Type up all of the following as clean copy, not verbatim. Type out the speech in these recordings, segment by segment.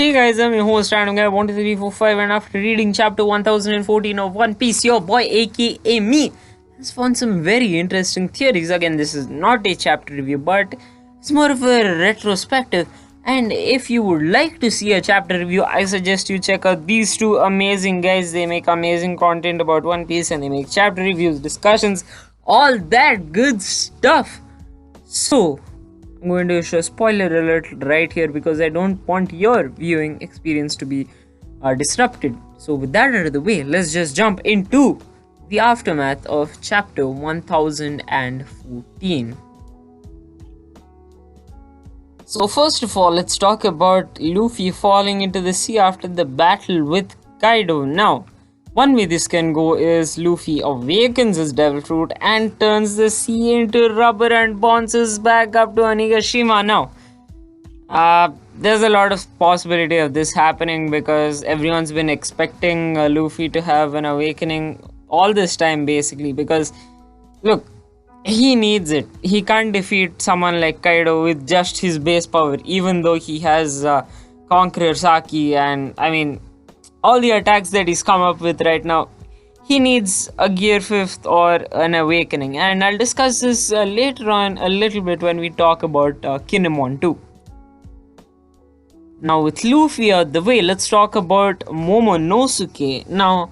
Hey guys, I'm your host Random Guy 12345, and after reading chapter 1014 of One Piece, your boy aka me has found some very interesting theories. Again, this is not a chapter review, but it's more of a retrospective. And if you would like to see a chapter review, I suggest you check out these two amazing guys. They make amazing content about One Piece and they make chapter reviews, discussions, all that good stuff. So, I'm going to show spoiler alert right here because I don't want your viewing experience to be disrupted. So with that out of the way, let's just jump into the aftermath of chapter 1014. So first of all, let's talk about Luffy falling into the sea after the battle with Kaido. Now, one way this can go is Luffy awakens his devil fruit and turns the sea into rubber and bounces back up to Onigashima. Now, there's a lot of possibility of this happening because everyone's been expecting Luffy to have an awakening all this time basically, because look, he needs it. He can't defeat someone like Kaido with just his base power, even though he has Conqueror Saki and all the attacks that he's come up with right now. He needs a Gear 5th or an Awakening, and I'll discuss this later on a little bit when we talk about Kinemon too. Now with Luffy out the way, let's talk about Momonosuke. Now,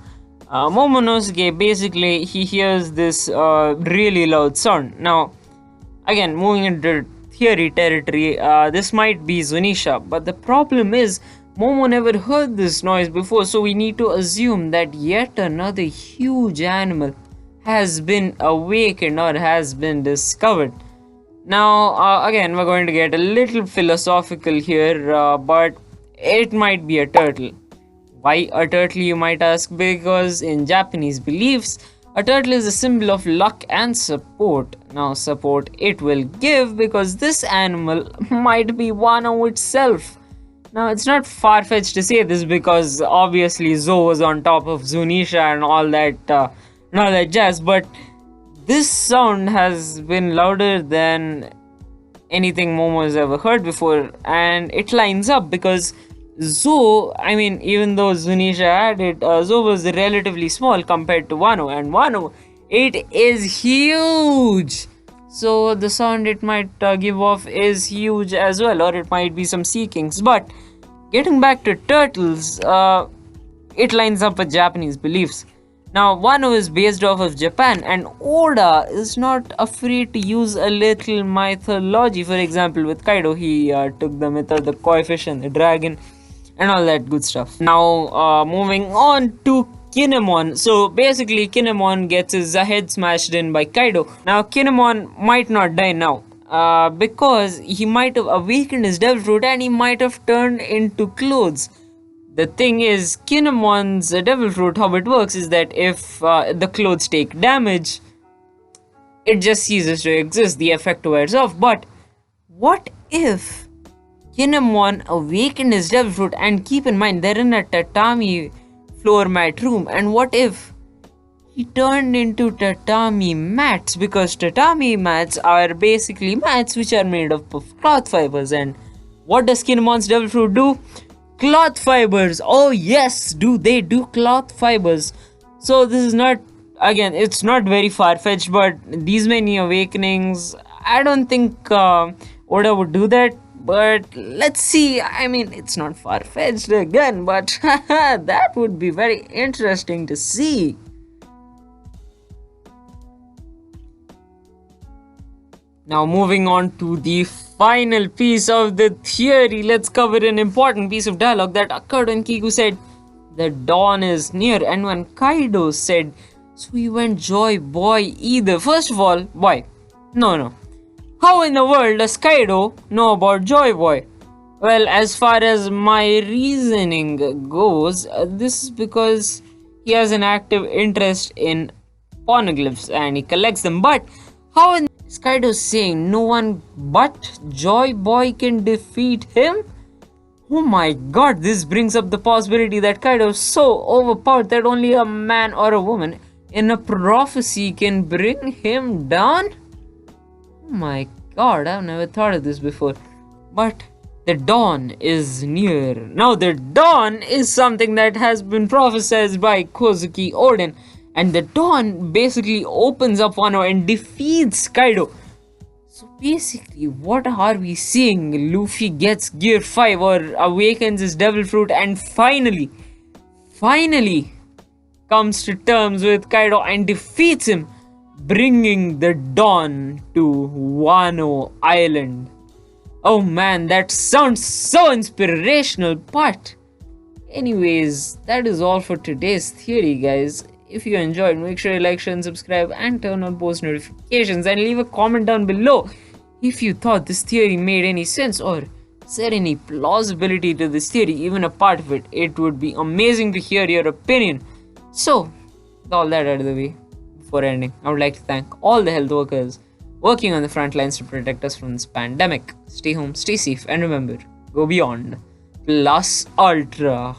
Momonosuke, basically, he hears this really loud sound. Now, again, moving into theory territory, this might be Zunisha, but the problem is, Momo never heard this noise before, so we need to assume that yet another huge animal has been awakened or has been discovered. Now, again, we're going to get a little philosophical here, but it might be a turtle. Why a turtle, you might ask? Because in Japanese beliefs, a turtle is a symbol of luck and support. Now, support it will give because this animal might be Wano itself. Now, it's not far-fetched to say this because obviously Zo was on top of Zunisha and all that jazz, but this sound has been louder than anything Momo has ever heard before, and it lines up because Zo, even though Zunisha had it, Zo was relatively small compared to Wano, and Wano, it is huge! So the sound it might give off is huge as well, or it might be some Sea Kings. But getting back to turtles, it lines up with Japanese beliefs. Now, Wano is based off of Japan, and Oda is not afraid to use a little mythology. For example, with Kaido, he took the myth of the coefficient, the dragon, and all that good stuff. Now, moving on to Kinemon. So basically, Kinemon gets his head smashed in by Kaido. Now, Kinemon might not die now, because he might have awakened his devil fruit and he might have turned into clothes. The thing is, Kinemon's devil fruit, how it works is that if the clothes take damage, it just ceases to exist. The effect wears off. But what if Kinemon awakened his devil fruit, and keep in mind they're in a tatami floor mat room, and what if he turned into tatami mats, because tatami mats are basically mats which are made up of cloth fibers. And what does Kinemon's devil fruit do? Cloth fibers. Oh yes, they do cloth fibers. So this is not, again, it's not very far-fetched, but these many awakenings, I don't think Oda would do that. But let's see, it's not far-fetched again, but that would be very interesting to see. Now, moving on to the final piece of the theory, let's cover an important piece of dialogue that occurred when Kiku said, "The dawn is near," and when Kaido said, "So we went Joy Boy either." First of all, why? No. How in the world does Kaido know about Joy Boy? Well, as far as my reasoning goes, this is because he has an active interest in poneglyphs and he collects them. But how is Kaido saying no one but Joy Boy can defeat him? Oh my god, this brings up the possibility that Kaido is so overpowered that only a man or a woman in a prophecy can bring him down? Oh my god, I've never thought of this before. But The dawn is near. Now, the dawn is something that has been prophesied by Kozuki Oden, and the dawn basically opens up Wano and defeats Kaido. So basically, what are we seeing? Luffy gets Gear 5 or awakens his Devil Fruit and finally comes to terms with Kaido and defeats him, bringing the dawn to Wano Island. Oh man, that sounds so inspirational, but anyways, that is all for today's theory, guys. If you enjoyed, make sure you like, share, and subscribe, and turn on post notifications, and leave a comment down below if you thought this theory made any sense, or is there any plausibility to this theory, even a part of it. It would be amazing to hear your opinion. So, with all that out of the way, before ending, I would like to thank all the health workers working on the front lines to protect us from this pandemic. Stay home, stay safe, and remember, go beyond plus ultra.